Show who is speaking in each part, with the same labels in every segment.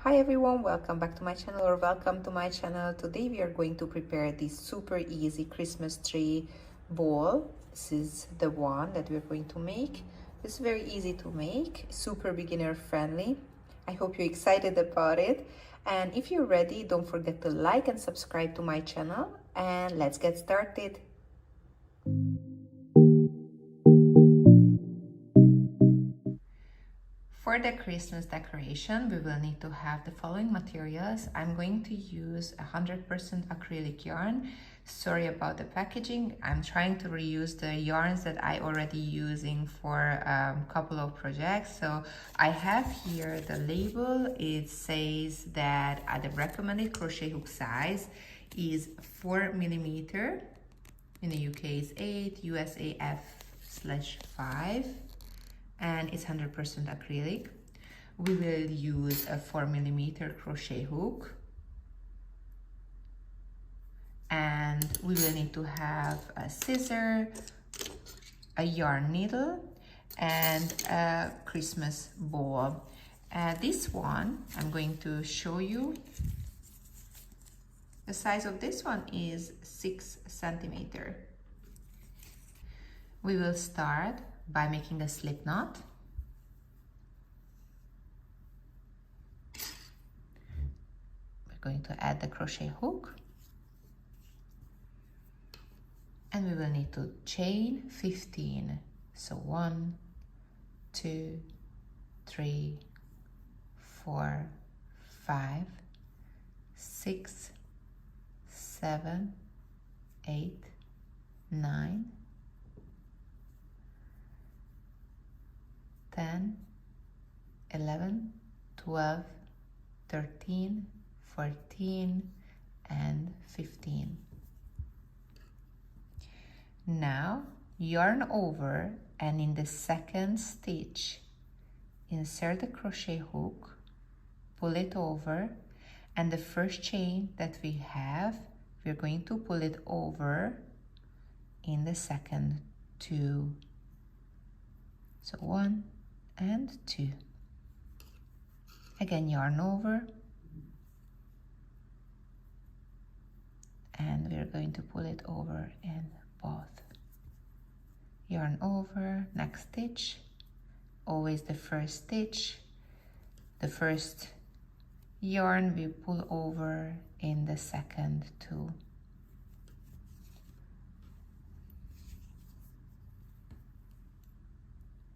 Speaker 1: Hi everyone, welcome back to my channel or welcome to my channel. Today we are going to prepare this super easy Christmas tree ball. This is the one that we're going to make. It's very easy to make, super beginner friendly. I hope you're excited about it. And if you're ready, don't forget to like and subscribe to my channel, and let's get started. For the Christmas decoration, we will need to have the following materials. I'm going to use 100% acrylic yarn. Sorry about the packaging. I'm trying to reuse the yarns that I already using for a couple of projects. So I have here the label. It says that the recommended crochet hook size is 4 millimeter. In the UK is 8, USA F/5. And it's 100% acrylic. We will use a 4 millimeter crochet hook, and we will need to have a scissor, a yarn needle, and a Christmas ball. This one, I'm going to show you. The size of this one is 6 centimeter. We will start by making a slip knot. We're going to add the crochet hook, and we will need to chain 15. So 1, 2, 3, 4, 5, 6, 7, 8, 9, 10, 11, 12, 13, 14, and 15. Now yarn over, and in the second stitch insert the crochet hook, pull it over, and the first chain that we have, we're going to pull it over in the second 2. So 1 and 2. Again, yarn over, and we're going to pull it over in both. Yarn over, next stitch, always the first stitch, the first yarn we pull over in the second 2.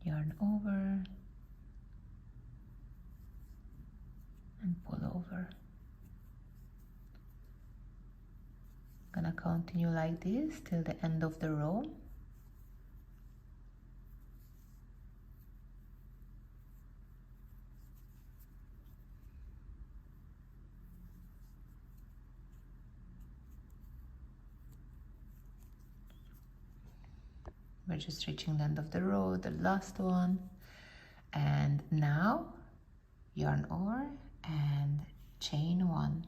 Speaker 1: Yarn over and pull over. Gonna continue like this till the end of the row. We're just reaching the end of the row, the last one. And now yarn over and chain 1.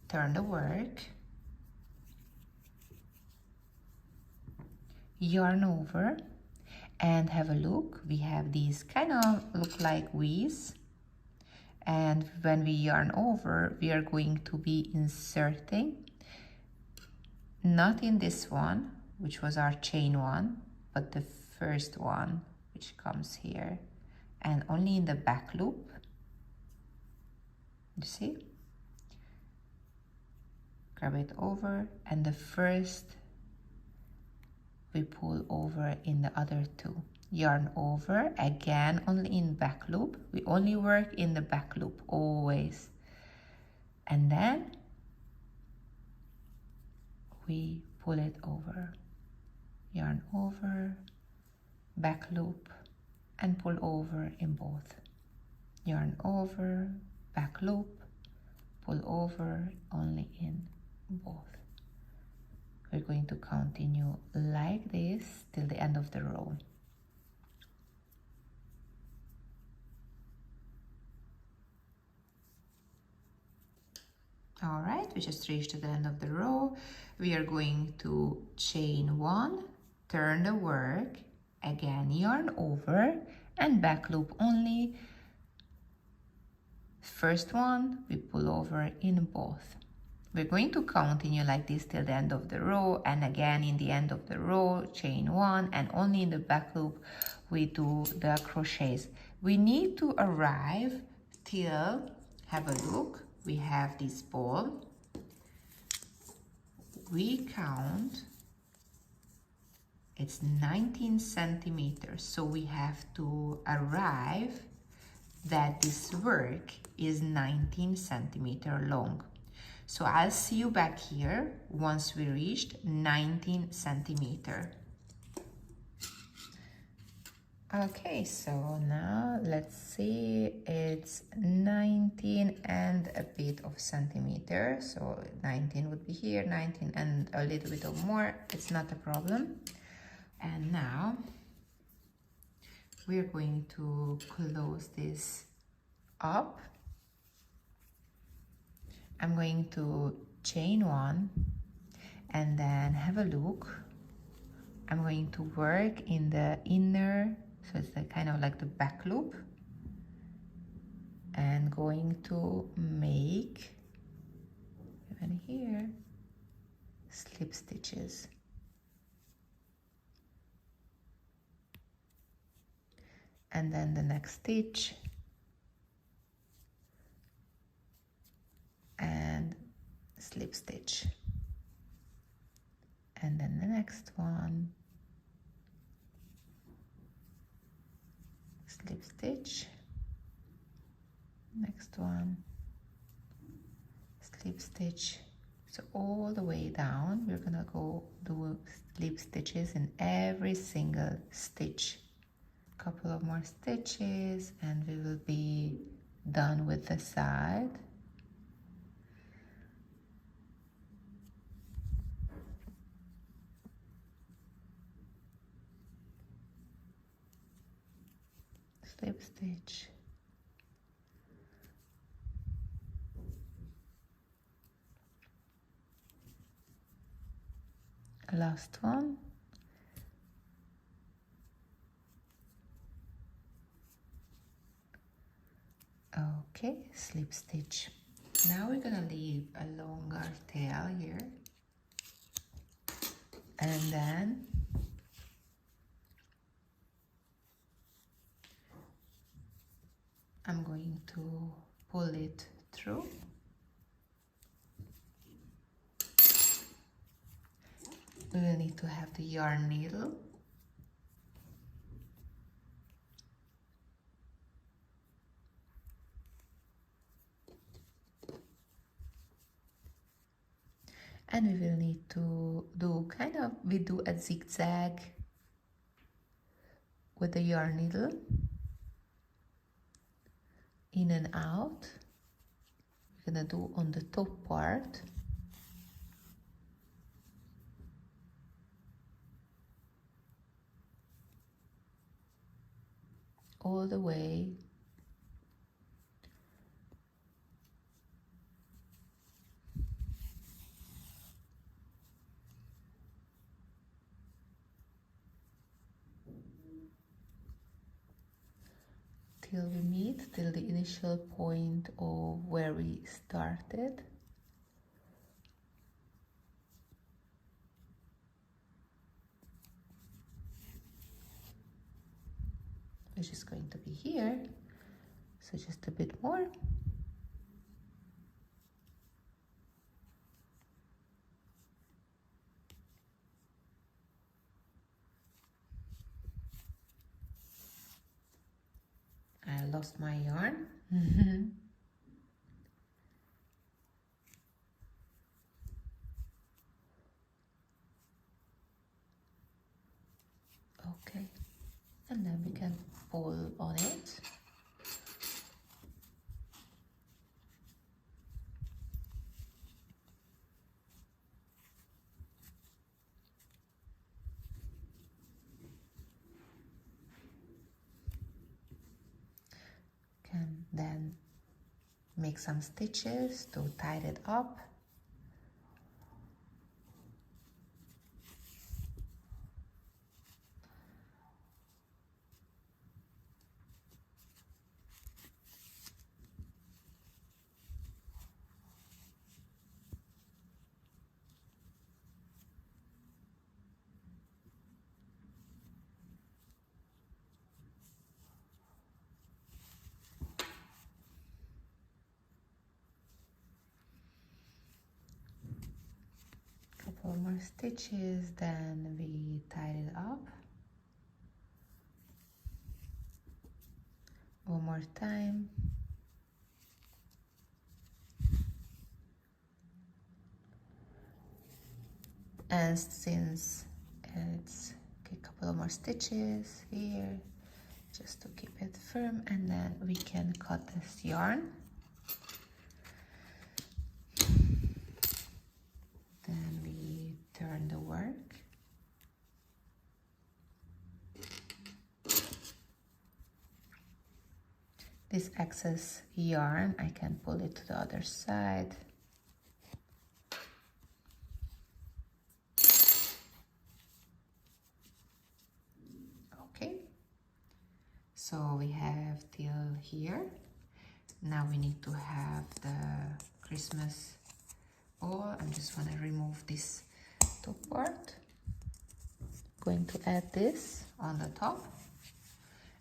Speaker 1: Turn the work. Yarn over and have a look. We have these kind of look like V's, and when we yarn over, we are going to be inserting, not in this one, which was our chain 1, but the first one, which comes here, and only in the back loop. You see? Grab it over, and the first we pull over in the other 2. Yarn over, again only in back loop. We only work in the back loop always. And then we pull it over. Yarn over, back loop, and pull over in both. Yarn over, back loop, pull over only in both. We're going to continue like this till the end of the row. All right, we just reached the end of the row. We are going to chain 1, turn the work, again yarn over and back loop only First one, we pull over in both. We're going to continue like this till the end of the row, and again in the end of the row, chain one, and only in the back loop we do the crochets. We need to arrive till, have a look, we have this ball. We count, it's 19 centimeters, so we have to arrive that this work is 19 centimeters long. So I'll see you back here once we reached 19 centimeters. Okay, so now let's see, it's 19 and a bit of centimeters. So 19 would be here, 19 and a little bit of more, it's not a problem. And now we're going to close this up. I'm going to chain one and then have a look. I'm going to work in the inner, so it's the kind of like the back loop, and going to make, even here, slip stitches. And then the next stitch, and slip stitch, and then the next one, slip stitch, next one, slip stitch. So all the way down we're gonna go do slip stitches in every single stitch. Couple of more stitches and we will be done with the side. Slip stitch, last one, okay, slip stitch. Now we're gonna leave a longer tail here, and then I'm going to pull it through. We will need to have the yarn needle. And we will need to do we do a zigzag with the yarn needle, in and out. We're gonna do on the top part. All the way till we meet, till the initial point of where we started. Which is going to be here, so just a bit more. I lost my yarn. Okay, and then we can pull on it. Can then make some stitches to tie it up. couple more stitches, then we tie it up. One more time. And since it's a couple of more stitches here, just to keep it firm, and then we can cut this yarn. Then we turn the work. This excess yarn, I can pull it to the other side. Okay, so we have till here. Now we need to have the Christmas ball. I'm just gonna remove this top part. Going to add this on the top.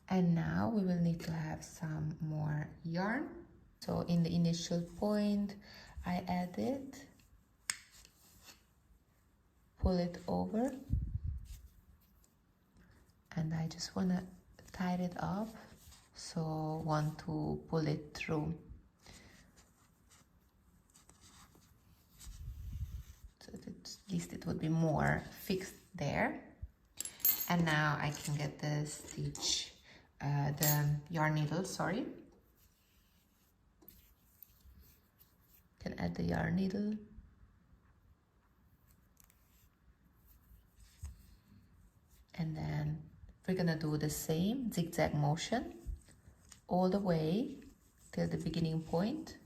Speaker 1: And now we will need to have some more yarn. So in the initial point, I added, pull it over, and I just want to tie it up, so want to pull it through. So that at least it would be more fixed there. And now I can get the stitch, the yarn needle, sorry. Can add the yarn needle. And then we're gonna do the same zigzag motion all the way till the beginning point.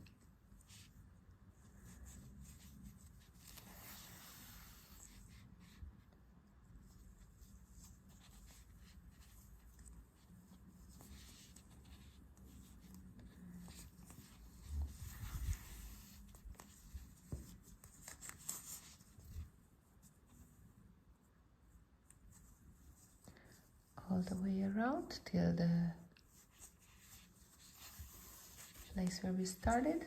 Speaker 1: All the way around till the place where we started.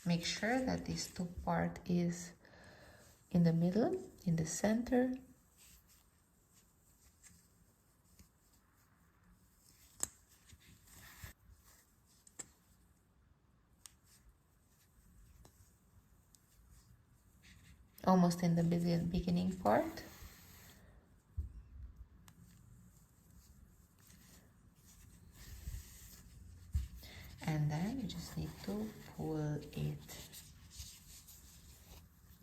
Speaker 1: Make sure that this top part is in the middle, in the center. Almost in the beginning part. And then you just need to pull it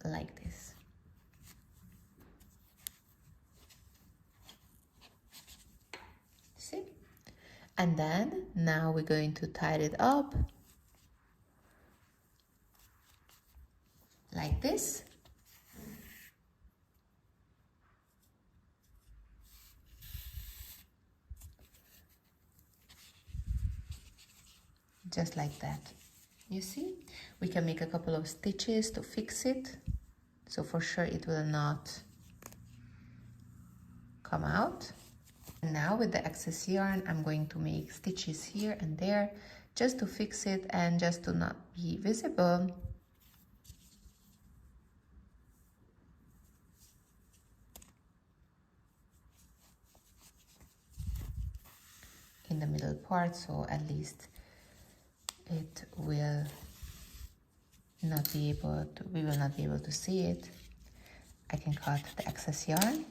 Speaker 1: like this. See? And then now we're going to tie it up like this. Just like that. You see, we can make a couple of stitches to fix it, so for sure it will not come out. And now with the excess yarn, I'm going to make stitches here and there just to fix it and just to not be visible. In the middle part, so at least it will not be able to, we will not be able to see it. I can cut the excess yarn.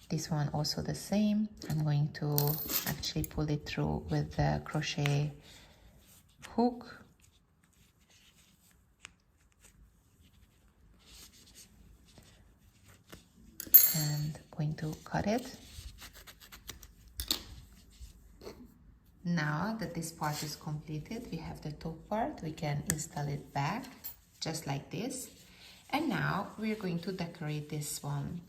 Speaker 1: This one also the same. I'm going to actually pull it through with the crochet hook. And going to cut it. Now that this part is completed, we have the top part, we can install it back just like this. And now we're going to decorate this one.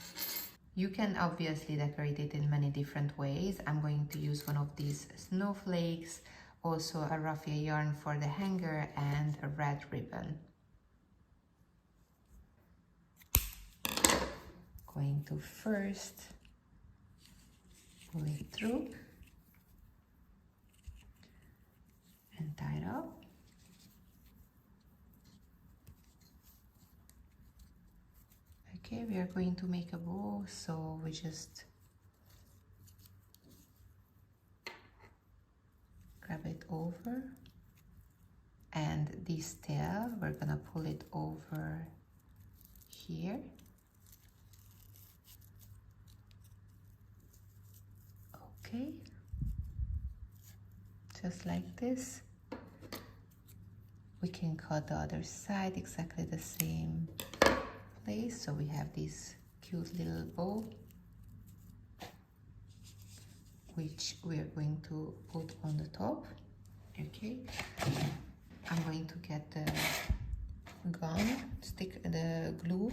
Speaker 1: You can obviously decorate it in many different ways. I'm going to use one of these snowflakes, also a raffia yarn for the hanger, and a red ribbon. Going to first pull it through and tie it up. Okay, we are going to make a bow, so we just grab it over, and this tail, we're gonna pull it over here. Okay, just like this. We can cut the other side exactly the same place, so we have this cute little bow, which we are going to put on the top. Okay, I'm going to get the the glue.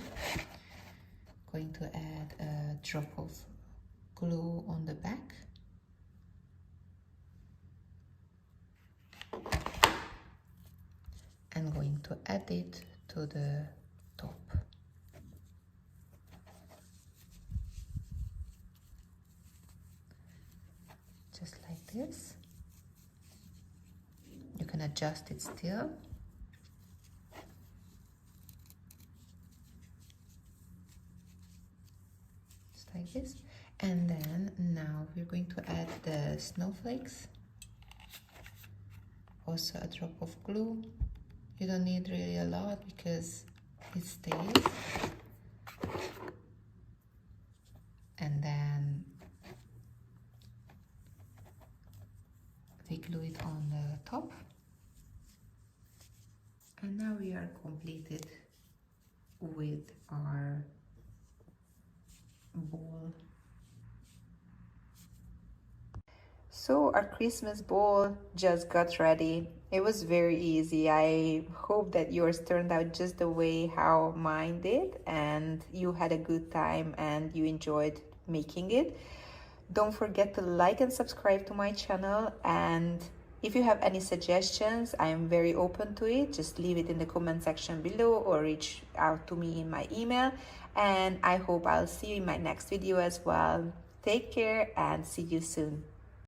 Speaker 1: Going to add a drop of glue on the back. I'm going to add it to the top. Just like this. You can adjust it still. Just like this. And then now we're going to add the snowflakes. Also a drop of glue. You don't need really a lot because it stays. And then we glue it on the top. And now we are completed with our ball. So our Christmas ball just got ready. It was very easy. I hope that yours turned out just the way how mine did, and you had a good time and you enjoyed making it. Don't forget to like and subscribe to my channel, and if you have any suggestions, I am very open to it. Just leave it in the comment section below or reach out to me in my email, and I hope I'll see you in my next video as well. Take care and see you soon.